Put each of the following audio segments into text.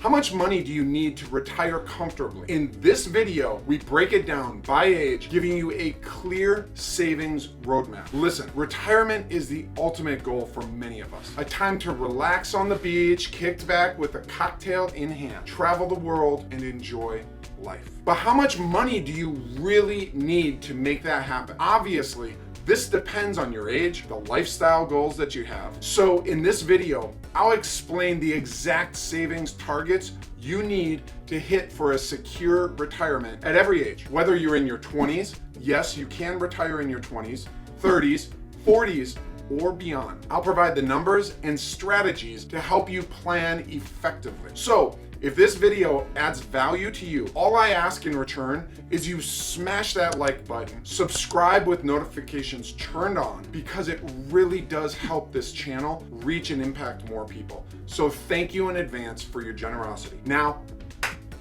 How much money do you need to retire comfortably? In this video, we break it down by age, giving you a clear savings roadmap. Listen, retirement is the ultimate goal for many of us. A time to relax on the beach, kicked back with a cocktail in hand, travel the world, and enjoy life. But how much money do you really need to make that happen? Obviously, this depends on your age, the lifestyle goals that you have. So in this video, I'll explain the exact savings targets you need to hit for a secure retirement at every age. Whether you're in your 20s, yes, you can retire in your 20s, 30s, 40s, or beyond. I'll provide the numbers and strategies to help you plan effectively. So if this video adds value to you, all I ask in return is you smash that like button, subscribe with notifications turned on, because it really does help this channel reach and impact more people. So thank you in advance for your generosity. Now,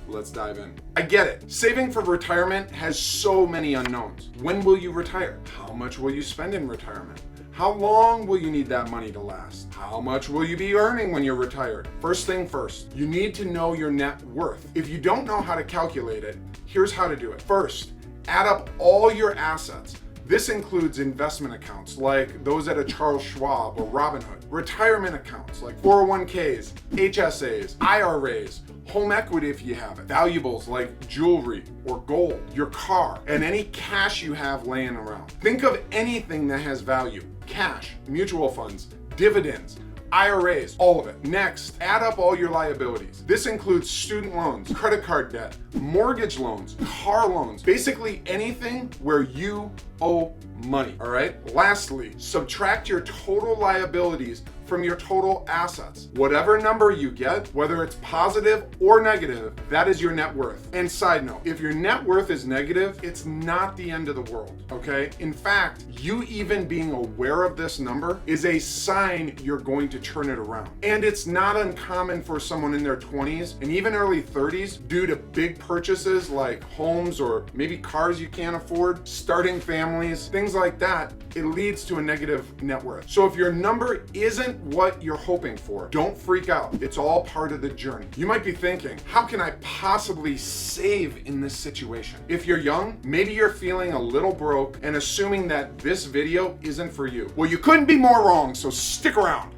let's dive in. I get it. Saving for retirement has so many unknowns. When will you retire? How much will you spend in retirement? How long will you need that money to last? How much will you be earning when you're retired? First thing first, you need to know your net worth. If you don't know how to calculate it, here's how to do it. First, add up all your assets. This includes investment accounts like those at a Charles Schwab or Robinhood, retirement accounts like 401ks, HSAs, IRAs, home equity if you have it, valuables like jewelry or gold, your car, and any cash you have laying around. Think of anything that has value: cash, mutual funds, dividends, IRAs, all of it. Next, add up all your liabilities. This includes student loans, credit card debt, mortgage loans, car loans, basically anything where you owe money, all right? Lastly, subtract your total liabilities from your total assets. Whatever number you get, whether it's positive or negative, that is your net worth. And side note, if your net worth is negative, it's not the end of the world, okay? In fact, you even being aware of this number is a sign you're going to turn it around. And it's not uncommon for someone in their 20s and even early 30s, due to big purchases like homes or maybe cars you can't afford, starting families, things like that, it leads to a negative net worth. So if your number isn't what you're hoping for, don't freak out. It's all part of the journey. You might be thinking, how can I possibly save in this situation? If you're young, maybe you're feeling a little broke and assuming that this video isn't for you. Well, you couldn't be more wrong, so stick around.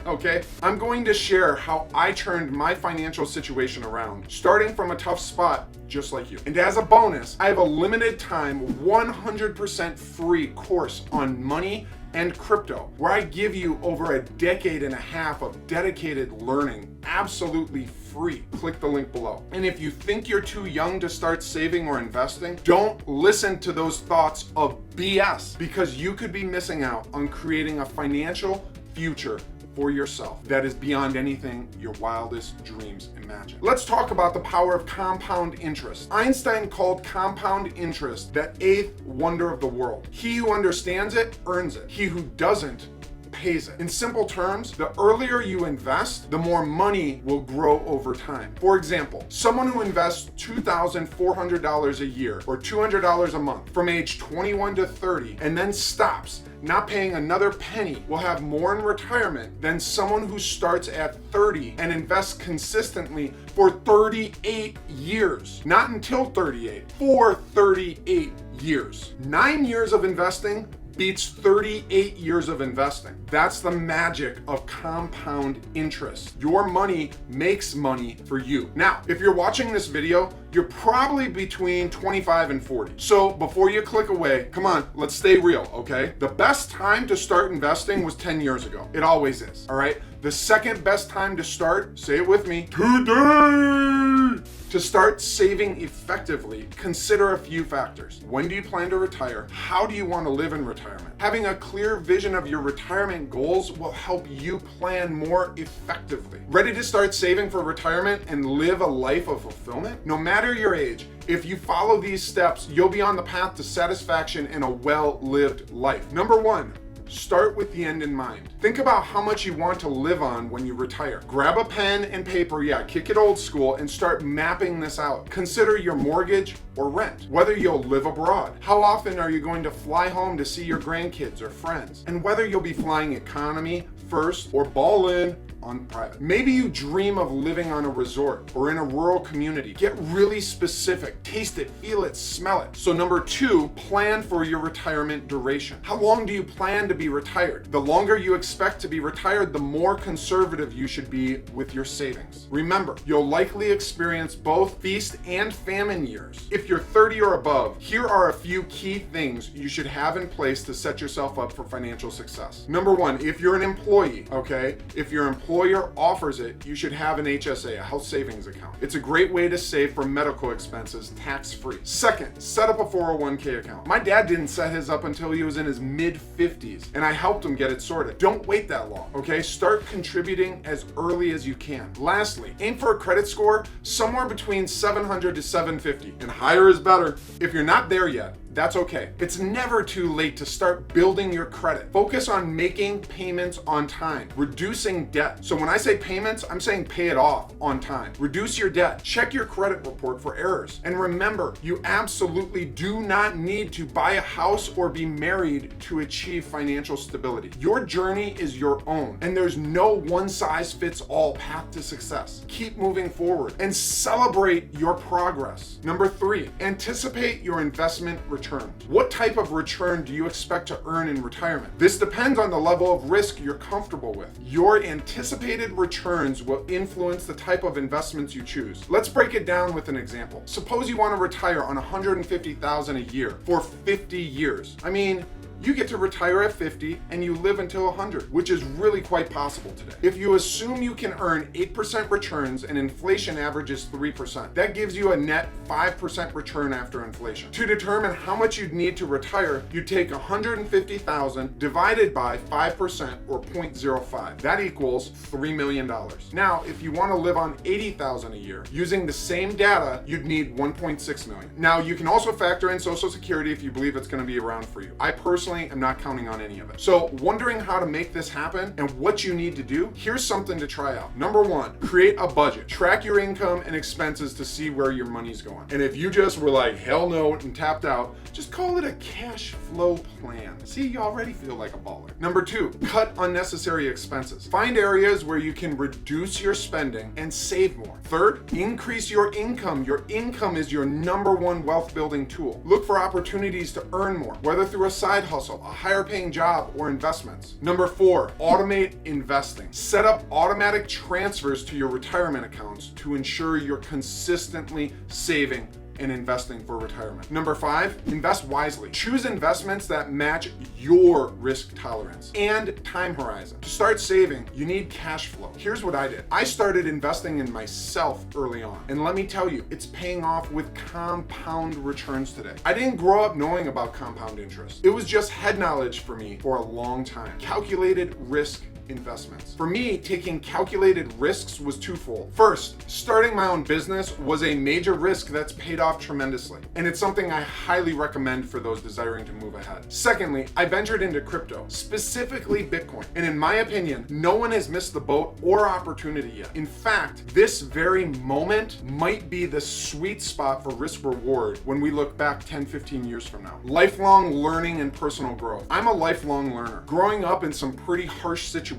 Okay? I'm going to share how I turned my financial situation around, starting from a tough spot just like you. And as a bonus, I have a limited time, 100% free course on money and crypto, where I give you over a decade and a half of dedicated learning, absolutely free. Click the link below. And if you think you're too young to start saving or investing, don't listen to those thoughts of BS, because you could be missing out on creating a financial future for yourself that is beyond anything your wildest dreams imagine. Let's talk about the power of compound interest. Einstein called compound interest the eighth wonder of the world. He who understands it earns it. He who doesn't pays it. In simple terms, the earlier you invest, the more money will grow over time. For example, someone who invests $2,400 a year or $200 a month from age 21 to 30 and then stops, not paying another penny, will have more in retirement than someone who starts at 30 and invests consistently for 38 years. Not until 38, for 38 years. 9 years of investing beats 38 years of investing. That's the magic of compound interest. Your money makes money for you. Now, if you're watching this video, you're probably between 25 and 40. So before you click away, come on, let's stay real, okay? The best time to start investing was 10 years ago. It always is, all right? The second best time to start, say it with me, today! To start saving effectively, consider a few factors. When do you plan to retire? How do you want to live in retirement? Having a clear vision of your retirement goals will help you plan more effectively. Ready to start saving for retirement and live a life of fulfillment? No matter your age, if you follow these steps, you'll be on the path to satisfaction and a well-lived life. Number one, start with the end in mind. Think about how much you want to live on when you retire. Grab a pen and paper, kick it old school, and start mapping this out. Consider your mortgage or rent, whether you'll live abroad. How often are you going to fly home to see your grandkids or friends? And whether you'll be flying economy, first, or ball in, on private. Maybe you dream of living on a resort or in a rural community. Get really specific. Taste it, feel it, smell it. So number 2, plan for your retirement duration. How long do you plan to be retired? The longer you expect to be retired, the more conservative you should be with your savings. Remember, you'll likely experience both feast and famine years. If you're 30 or above, here are a few key things you should have in place to set yourself up for financial success. Number 1, if you're an employee, okay, if your employer offers it, you should have an HSA, a health savings account. It's a great way to save for medical expenses tax-free. Second, set up a 401k account. My dad didn't set his up until he was in his mid-50s, and I helped him get it sorted. Don't wait that long, okay? Start contributing as early as you can. Lastly, aim for a credit score somewhere between 700 to 750, and higher is better. If you're not there yet, that's okay. It's never too late to start building your credit. Focus on making payments on time, reducing debt. So when I say payments, I'm saying pay it off on time. Reduce your debt. Check your credit report for errors. And remember, you absolutely do not need to buy a house or be married to achieve financial stability. Your journey is your own, and there's no one-size-fits-all path to success. Keep moving forward and celebrate your progress. Number 3, anticipate your investment returns. What type of return do you expect to earn in retirement? This depends on the level of risk you're comfortable with. Your anticipated returns will influence the type of investments you choose. Let's break it down with an example. Suppose you want to retire on $150,000 a year for 50 years. I mean, you get to retire at 50 and you live until 100, which is really quite possible today. If you assume you can earn 8% returns and inflation averages 3%, that gives you a net 5% return after inflation. To determine how much you'd need to retire, you take 150,000 divided by 5% or 0.05. That equals $3 million. Now, if you want to live on 80,000 a year, using the same data, you'd need 1.6 million. Now, you can also factor in Social Security if you believe it's going to be around for you. I personally am not counting on any of it. So wondering how to make this happen and what you need to do? Here's something to try out. Number 1, create a budget. Track your income and expenses to see where your money's going. And if you just were like, hell no, and tapped out, just call it a cash flow plan. See, you already feel like a baller. Number 2, cut unnecessary expenses. Find areas where you can reduce your spending and save more. Third, increase your income. Your income is your number 1 wealth building tool. Look for opportunities to earn more, whether through a side hustle, a higher paying job, or investments. Number 4, automate investing. Set up automatic transfers to your retirement accounts to ensure you're consistently saving and investing for retirement. Number 5, invest wisely. Choose investments that match your risk tolerance and time horizon. To start saving, you need cash flow. Here's what I did. I started investing in myself early on, and let me tell you, it's paying off with compound returns today. I didn't grow up knowing about compound interest. It was just head knowledge for me for a long time. Calculated risk investments. For me, taking calculated risks was twofold. First, starting my own business was a major risk that's paid off tremendously, and it's something I highly recommend for those desiring to move ahead. Secondly, I ventured into crypto, specifically Bitcoin, and in my opinion, no one has missed the boat or opportunity yet. In fact, this very moment might be the sweet spot for risk reward when we look back 10, 15 years from now. Lifelong learning and personal growth. I'm a lifelong learner. Growing up in some pretty harsh situations,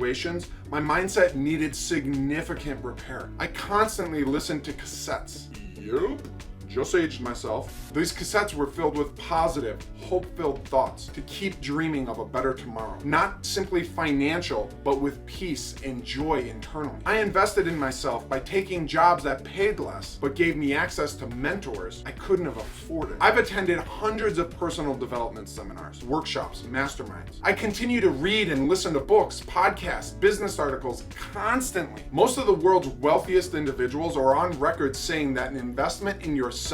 my mindset needed significant repair. I constantly listened to cassettes. Yup. Just aged myself. These cassettes were filled with positive, hope-filled thoughts to keep dreaming of a better tomorrow. Not simply financial, but with peace and joy internally. I invested in myself by taking jobs that paid less, but gave me access to mentors I couldn't have afforded. I've attended hundreds of personal development seminars, workshops, masterminds. I continue to read and listen to books, podcasts, business articles constantly. Most of the world's wealthiest individuals are on record saying that an investment in yourself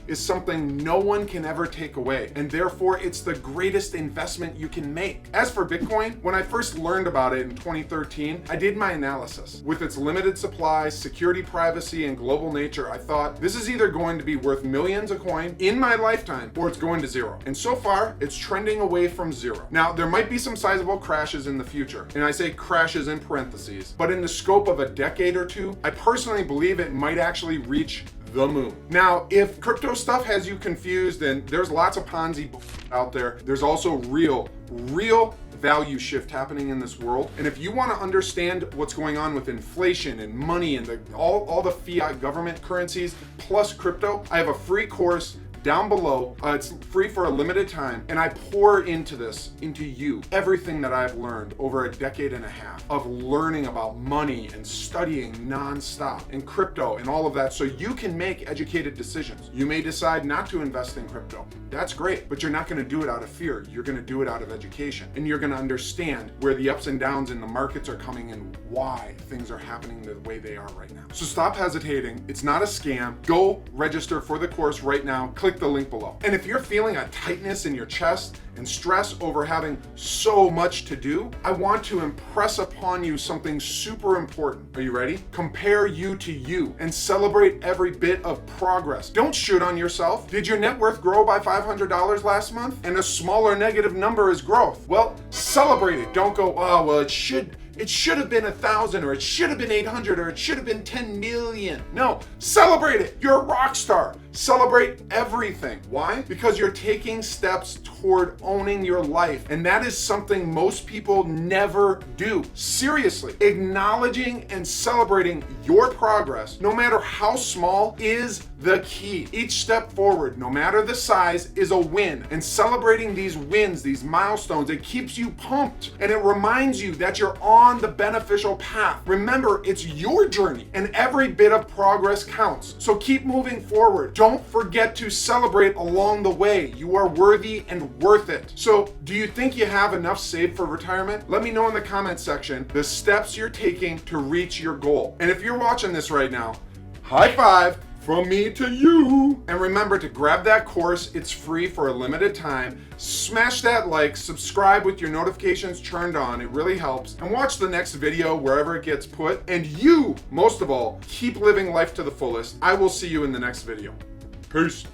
is something no one can ever take away, and therefore it's the greatest investment you can make. As for Bitcoin, when I first learned about it in 2013, I did my analysis. With its limited supply, security, privacy, and global nature, I thought this is either going to be worth millions a coin in my lifetime or it's going to zero. And so far, it's trending away from zero. Now, there might be some sizable crashes in the future, and I say crashes in parentheses, but in the scope of a decade or two, I personally believe it might actually reach the moon. Now, if crypto stuff has you confused, then there's lots of Ponzi out there. There's also real value shift happening in this world. And if you want to understand what's going on with inflation and money and all the fiat government currencies plus crypto, I have a free course down below. It's free for a limited time, and I pour into you, everything that I've learned over a decade and a half of learning about money and studying nonstop and crypto and all of that, so you can make educated decisions. You may decide not to invest in crypto. That's great, but you're not going to do it out of fear. You're going to do it out of education, and you're going to understand where the ups and downs in the markets are coming and why things are happening the way they are right now. So stop hesitating. It's not a scam. Go register for the course right now. Click the link below. And if you're feeling a tightness in your chest and stress over having so much to do, I want to impress upon you something super important. Are you ready? Compare you to you and celebrate every bit of progress. Don't shoot on yourself. Did your net worth grow by $500 last month? And a smaller negative number is growth. Well, celebrate it. Don't go, oh, well, it should have been 1,000, or it should have been 800, or it should have been 10 million. No, celebrate it. You're a rock star. Celebrate everything. Why? Because you're taking steps toward owning your life. And that is something most people never do. Seriously, acknowledging and celebrating your progress, no matter how small, is the key. Each step forward, no matter the size, is a win. And celebrating these wins, these milestones, it keeps you pumped, and it reminds you that you're on the beneficial path. Remember, it's your journey, and every bit of progress counts. So keep moving forward. Don't forget to celebrate along the way. You are worthy and worth it. So, do you think you have enough saved for retirement? Let me know in the comment section the steps you're taking to reach your goal. And if you're watching this right now, high five from me to you. And remember to grab that course. It's free for a limited time. Smash that like, subscribe with your notifications turned on. It really helps. And watch the next video wherever it gets put. And you, most of all, keep living life to the fullest. I will see you in the next video. Peace.